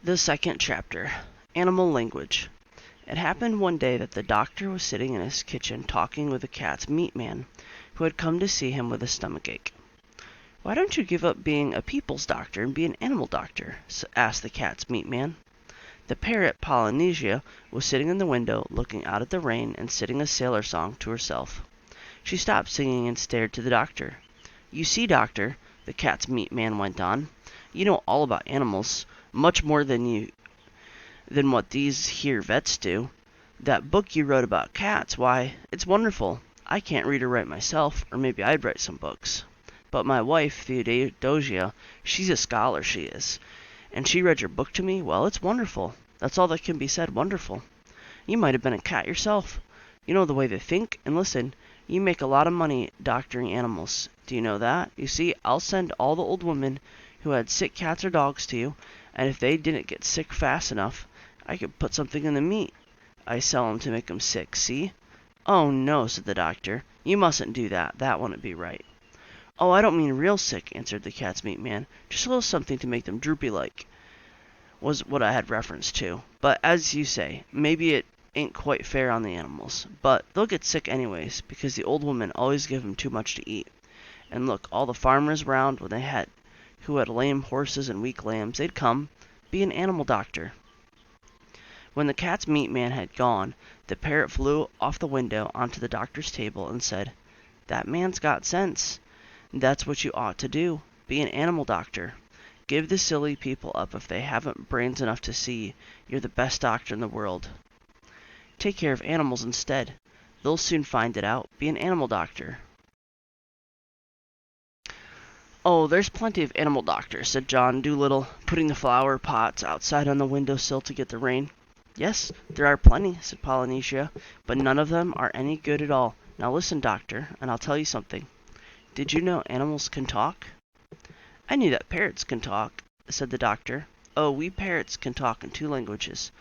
The second chapter, Animal Language. It happened one day that the doctor was sitting in his kitchen talking with the cat's meat man, who had come to see him with a stomachache. "Why don't you give up being a people's doctor and be an animal doctor?" asked the cat's meat man. The parrot Polynesia was sitting in the window, looking out at the rain and singing a sailor song to herself. She stopped singing and stared to the doctor. "You see, doctor," the cat's meat man went on, "you know all about animals, much more than what these here vets do. That book you wrote about cats, why, it's wonderful. I can't read or write myself, or maybe I'd write some books. But my wife, Theodosia, she's a scholar, she is. And she read your book to me. Well, it's wonderful. That's all that can be said, wonderful. You might have been a cat yourself. You know the way they think, and listen, you make a lot of money doctoring animals. Do you know that? You see, I'll send all the old women who had sick cats or dogs to you, and if they didn't get sick fast enough, I could put something in the meat I sell 'em to make 'em sick, see?" "Oh, no," said the doctor. "You mustn't do that. That wouldn't be right." "Oh, I don't mean real sick," answered the cat's meat man. "Just a little something to make them droopy like, was what I had reference to. But, as you say, maybe it ain't quite fair on the animals. But they'll get sick anyways, because the old women always give 'em too much to eat. And look, all the farmers round, who had lame horses and weak lambs, they'd come, be an animal doctor." When the cat's meat man had gone, the parrot flew off the window onto the doctor's table and said, "That man's got sense. That's what you ought to do. Be an animal doctor. Give the silly people up if they haven't brains enough to see you're the best doctor in the world. Take care of animals instead. They'll soon find it out. Be an animal doctor." "Oh, there's plenty of animal doctors," said John Dolittle, putting the flower pots outside on the window sill to get the rain. "Yes, there are plenty," said Polynesia, "but none of them are any good at all. Now listen, doctor, and I'll tell you something. Did you know animals can talk?" "I knew that parrots can talk," said the doctor. "Oh, we parrots can talk in two languages,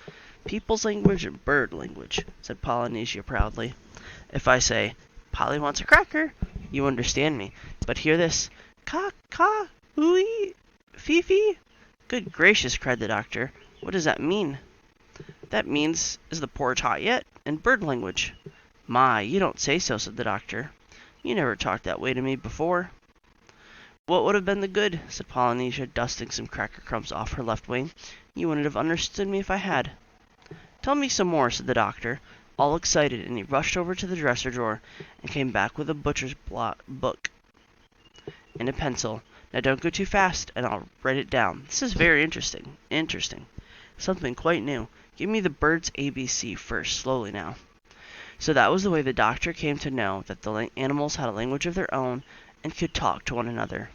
people's language and bird language," said Polynesia proudly. "If I say, 'Polly wants a cracker,' you understand me. But hear this, 'Ca, ca, ooey, fee.'" "Good gracious," cried the doctor. "What does that mean?" "That means, 'Is the porridge hot yet?' in bird language." "My, you don't say so," said the doctor. "You never talked that way to me before." "What would have been the good?" said Polynesia, dusting some cracker crumbs off her left wing. "You wouldn't have understood me if I had." "Tell me some more," said the doctor, all excited, and he rushed over to the dresser drawer and came back with a butcher's book and a pencil. "Now don't go too fast, and I'll write it down. This is very interesting. Something quite new. Give me the bird's ABC first, slowly now." So that was the way the doctor came to know that the animals had a language of their own and could talk to one another.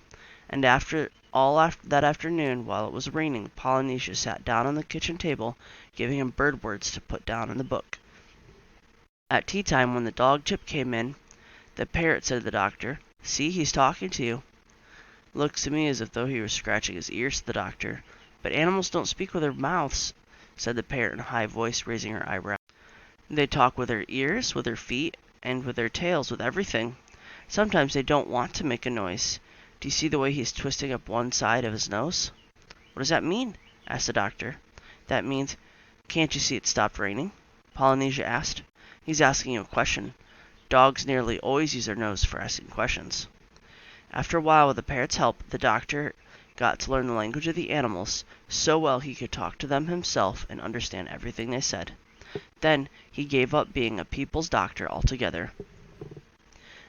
And after that afternoon, while it was raining, Polynesia sat down on the kitchen table, giving him bird words to put down in the book. At tea time, when the dog Chip came in, the parrot said to the doctor, "See, he's talking to you." "Looks to me as though he was scratching his ears," said the doctor. "But animals don't speak with their mouths," said the parrot in a high voice, raising her eyebrow. "They talk with their ears, with their feet, and with their tails, with everything. Sometimes they don't want to make a noise. Do you see the way he's twisting up one side of his nose?" "What does that mean?" asked the doctor. "That means, can't you see it stopped raining?" Polynesia asked. "He's asking you a question. Dogs nearly always use their nose for asking questions." After a while, with the parrot's help, the doctor got to learn the language of the animals so well he could talk to them himself and understand everything they said. Then he gave up being a people's doctor altogether.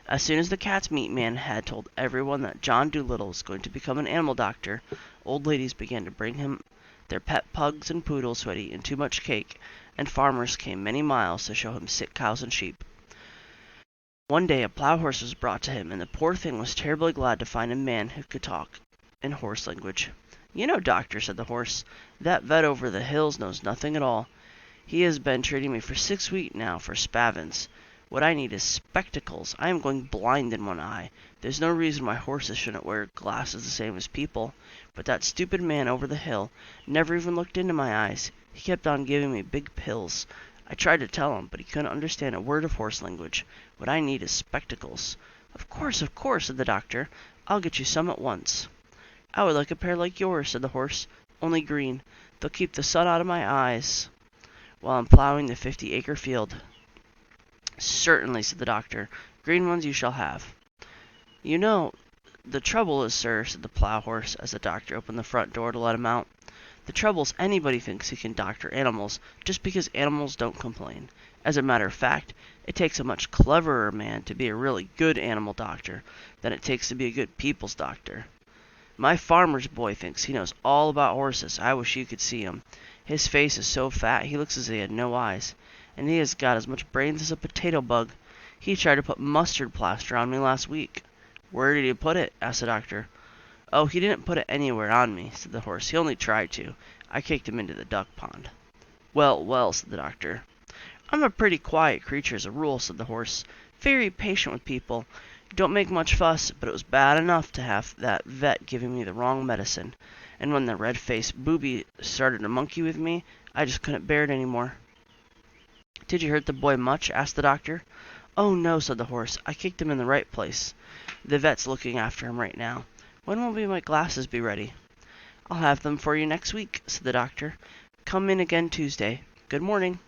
As soon as the cat's meat man had told everyone that John Dolittle was going to become an animal doctor, old ladies began to bring him their pet pugs and poodles who had eaten too much cake, and farmers came many miles to show him sick cows and sheep. One day a plow horse was brought to him, and the poor thing was terribly glad to find a man who could talk in horse language. "You know, doctor," said the horse, "that vet over the hills knows nothing at all. He has been treating me for 6 weeks now for spavins. What I need is spectacles. I am going blind in one eye. There's no reason why horses shouldn't wear glasses the same as people. But that stupid man over the hill never even looked into my eyes. He kept on giving me big pills. I tried to tell him, but he couldn't understand a word of horse language. What I need is spectacles." Of course," said the doctor. "I'll get you some at once." "I would like a pair like yours," said the horse, "only green. They'll keep the sun out of my eyes while I'm plowing the 50-acre field. Certainly, said the doctor. Green ones you shall have. You know, the trouble is, sir, said the plow horse, as the doctor opened the front door to let him out. The trouble's anybody thinks he can doctor animals just because animals don't complain. As a matter of fact, it takes a much cleverer man to be a really good animal doctor than it takes to be a good people's doctor. My farmer's boy thinks he knows all about horses. I wish you could see him. His face is so fat he looks as if he had no eyes, and he has got as much brains as a potato bug. He tried to put mustard plaster on me last week. Where did he put it? Asked the doctor. Oh, he didn't put it anywhere on me, said the horse. He only tried to. I kicked him into the duck pond. Well, well, said the doctor. I'm a pretty quiet creature as a rule, said the horse. Very patient with people. Don't make much fuss, but it was bad enough to have that vet giving me the wrong medicine. And when the red-faced booby started to monkey with me, I just couldn't bear it any more. Did you hurt the boy much? Asked the doctor. Oh, no, said the horse. I kicked him in the right place. The vet's looking after him right now. When will my glasses be ready? I'll have them for you next week, said the doctor. Come in again Tuesday. Good morning.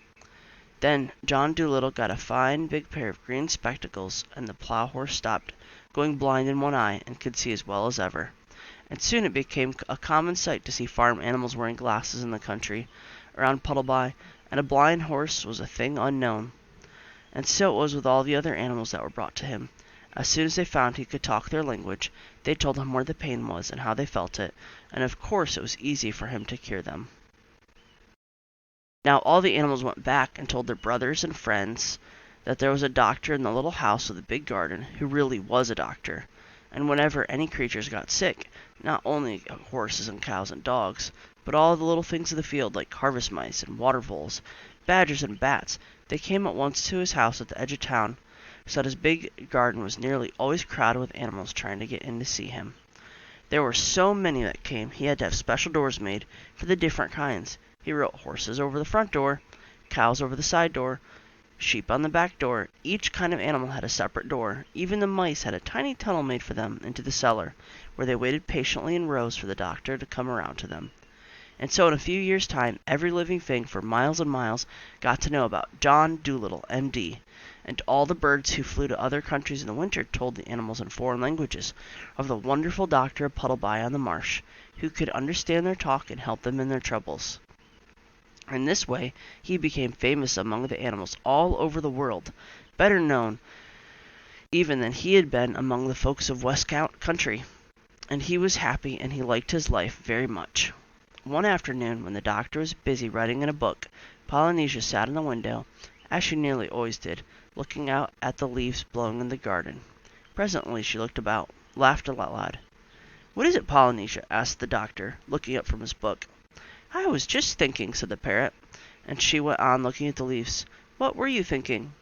Then John Dolittle got a fine big pair of green spectacles, and the plow horse stopped, going blind in one eye, and could see as well as ever. And soon it became a common sight to see farm animals wearing glasses in the country around Puddleby, and a blind horse was a thing unknown. And so it was with all the other animals that were brought to him. As soon as they found he could talk their language, they told him where the pain was and how they felt it, and of course it was easy for him to cure them. Now all the animals went back and told their brothers and friends that there was a doctor in the little house with a big garden who really was a doctor. And whenever any creatures got sick, not only horses and cows and dogs, but all the little things of the field like harvest mice and water voles, badgers and bats, they came at once to his house at the edge of town, so that his big garden was nearly always crowded with animals trying to get in to see him. There were so many that came, he had to have special doors made for the different kinds. He wrote horses over the front door, cows over the side door, sheep on the back door. Each kind of animal had a separate door. Even the mice had a tiny tunnel made for them into the cellar, where they waited patiently in rows for the doctor to come around to them. And so in a few years' time, every living thing for miles and miles got to know about John Dolittle, M.D., and all the birds who flew to other countries in the winter told the animals in foreign languages of the wonderful doctor of Puddleby on the marsh, who could understand their talk and help them in their troubles. In this way he became famous among the animals all over the world, better known even than he had been among the folks of West Country, and he was happy and he liked his life very much. One afternoon, when the doctor was busy writing in a book, Polynesia sat in the window, as she nearly always did, looking out at the leaves blowing in the garden. Presently she looked about, laughed aloud. "What is it, Polynesia?" asked the doctor, looking up from his book. "I was just thinking," said the parrot, and she went on looking at the leaves. "What were you thinking?"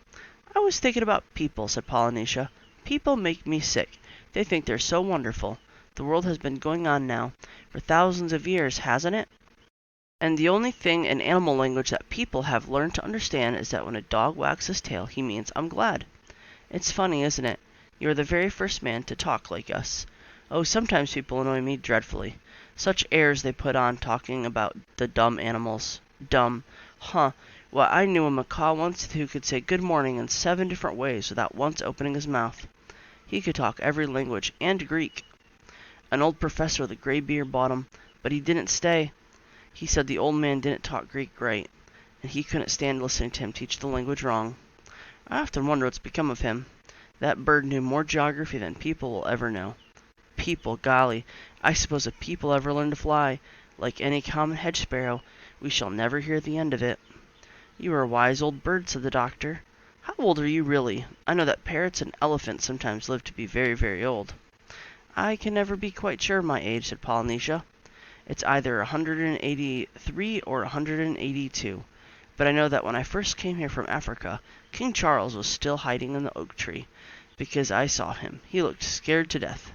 "I was thinking about people," said Polynesia. "People make me sick. They think they're so wonderful. The world has been going on now for thousands of years, hasn't it? And the only thing in animal language that people have learned to understand is that when a dog wags his tail, he means, 'I'm glad.' It's funny, isn't it? You are the very first man to talk like us. Oh, sometimes people annoy me dreadfully. Such airs they put on talking about the dumb animals. Dumb. Huh. Why, I knew a macaw once who could say good morning in 7 different ways without once opening his mouth. He could talk every language, and Greek. An old professor with a gray beard bought him, but he didn't stay. He said the old man didn't talk Greek right, and he couldn't stand listening to him teach the language wrong. I often wonder what's become of him. That bird knew more geography than people will ever know. People, golly, I suppose if people ever learn to fly, like any common hedge sparrow, we shall never hear the end of it." "You are a wise old bird," said the doctor. "How old are you really? I know that parrots and elephants sometimes live to be very, very old." "I can never be quite sure of my age," said Polynesia. "It's either 183 or 182. But I know that when I first came here from Africa, King Charles was still hiding in the oak tree, because I saw him. He looked scared to death."